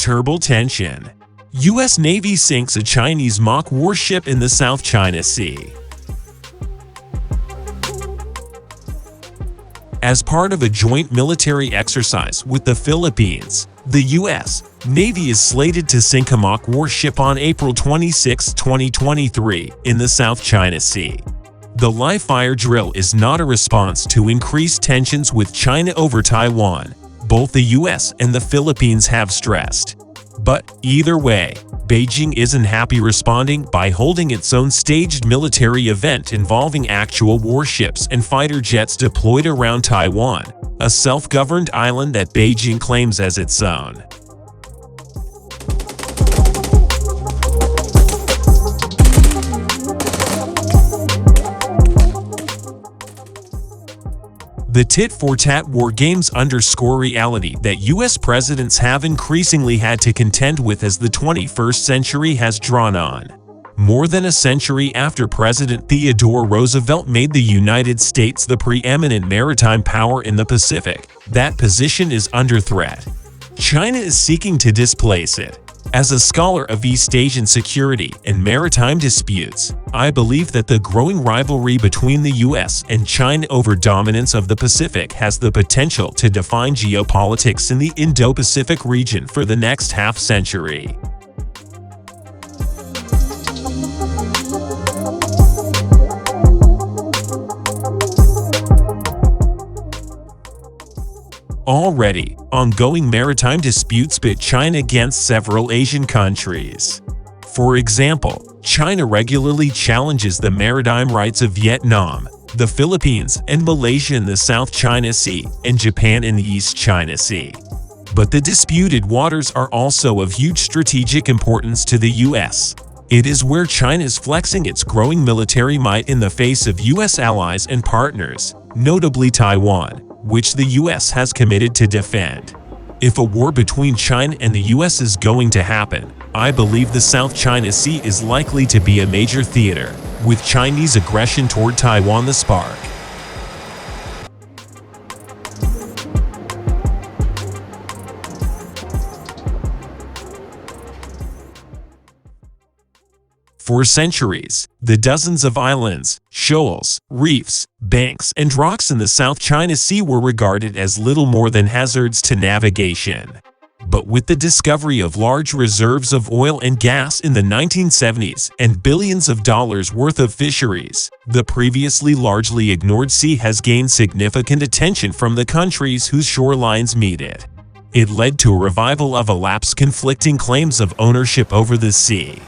Turbo tension. U.S. Navy sinks a Chinese mock warship in the South China Sea. As part of a joint military exercise with the Philippines, the U.S. Navy is slated to sink a mock warship on April 26, 2023, in the South China Sea. The live-fire drill is not a response to increased tensions with China over Taiwan, both the U.S. and the Philippines have stressed. But either way, Beijing isn't happy responding by holding its own staged military event involving actual warships and fighter jets deployed around Taiwan, a self-governed island that Beijing claims as its own. The tit-for-tat war games underscore reality that U.S. presidents have increasingly had to contend with as the 21st century has drawn on. More than a century after President Theodore Roosevelt made the United States the preeminent maritime power in the Pacific, that position is under threat. China is seeking to displace it. As a scholar of East Asian security and maritime disputes, I believe that the growing rivalry between the U.S. and China over dominance of the Pacific has the potential to define geopolitics in the Indo-Pacific region for the next half-century. Already, ongoing maritime disputes pit China against several Asian countries. For example, China regularly challenges the maritime rights of Vietnam, the Philippines, and Malaysia in the South China Sea, and Japan in the East China Sea. But the disputed waters are also of huge strategic importance to the U.S. It is where China is flexing its growing military might in the face of U.S. allies and partners, notably Taiwan, which the U.S. has committed to defend. If a war between China and the U.S. is going to happen, I believe the South China Sea is likely to be a major theater, with Chinese aggression toward Taiwan the spark. For centuries, the dozens of islands, shoals, reefs, banks, and rocks in the South China Sea were regarded as little more than hazards to navigation. But with the discovery of large reserves of oil and gas in the 1970s and billions of dollars worth of fisheries, the previously largely ignored sea has gained significant attention from the countries whose shorelines meet it. It led to a revival of elapsed conflicting claims of ownership over the sea.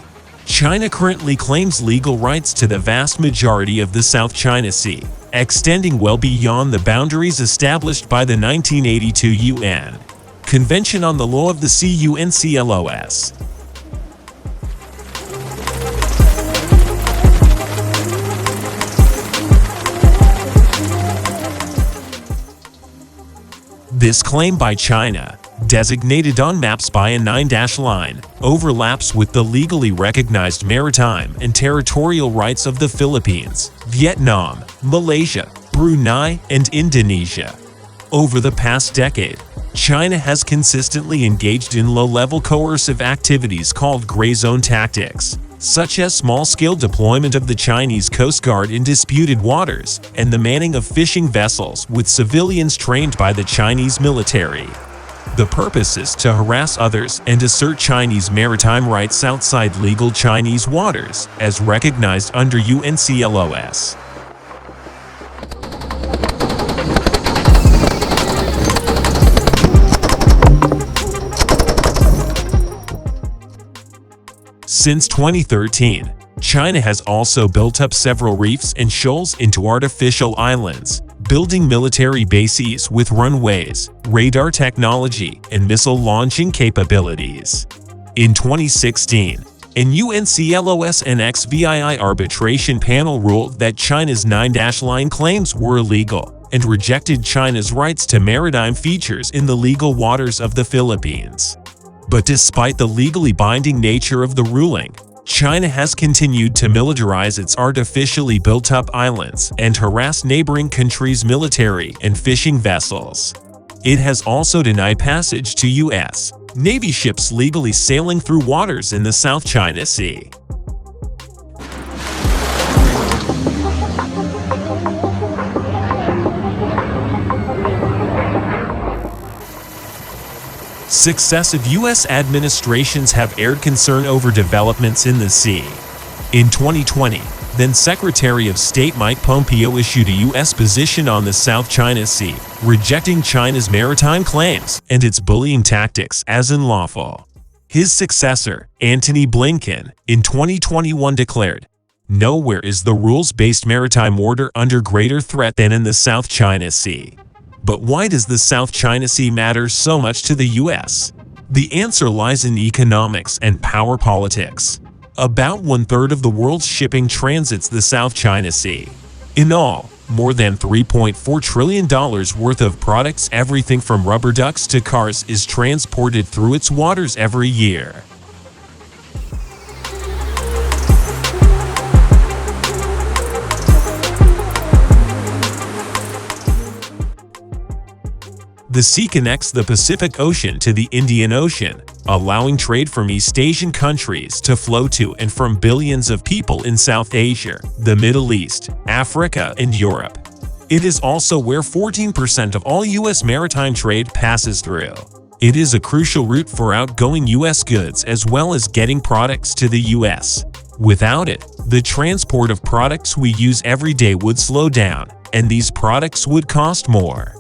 China currently claims legal rights to the vast majority of the South China Sea, extending well beyond the boundaries established by the 1982 UN Convention on the Law of the Sea UNCLOS. This claim by China, designated on maps by a 9-dash line, overlaps with the legally recognized maritime and territorial rights of the Philippines, Vietnam, Malaysia, Brunei, and Indonesia. Over the past decade, China has consistently engaged in low-level coercive activities called gray zone tactics, such as small-scale deployment of the Chinese Coast Guard in disputed waters and the manning of fishing vessels with civilians trained by the Chinese military. The purpose is to harass others and assert Chinese maritime rights outside legal Chinese waters, as recognized under UNCLOS. Since 2013, China has also built up several reefs and shoals into artificial islands, building military bases with runways, radar technology, and missile launching capabilities. In 2016, an UNCLOS and XVI arbitration panel ruled that China's 9-dash line claims were illegal and rejected China's rights to maritime features in the legal waters of the Philippines. But despite the legally binding nature of the ruling, China has continued to militarize its artificially built-up islands and harass neighboring countries' military and fishing vessels. It has also denied passage to U.S., Navy ships legally sailing through waters in the South China Sea. Successive U.S. administrations have aired concern over developments in the sea. In 2020, then Secretary of State Mike Pompeo issued a U.S. position on the South China Sea, rejecting China's maritime claims and its bullying tactics as unlawful. His successor, Antony Blinken, in 2021 declared, "Nowhere is the rules-based maritime order under greater threat than in the South China Sea." But why does the South China Sea matter so much to the U.S.? The answer lies in economics and power politics. About one-third of the world's shipping transits the South China Sea. In all, more than $3.4 trillion worth of products, everything from rubber ducks to cars, is transported through its waters every year. The sea connects the Pacific Ocean to the Indian Ocean, allowing trade from East Asian countries to flow to and from billions of people in South Asia, the Middle East, Africa, and Europe. It is also where 14% of all U.S. maritime trade passes through. It is a crucial route for outgoing U.S. goods as well as getting products to the U.S. Without it, the transport of products we use every day would slow down, and these products would cost more.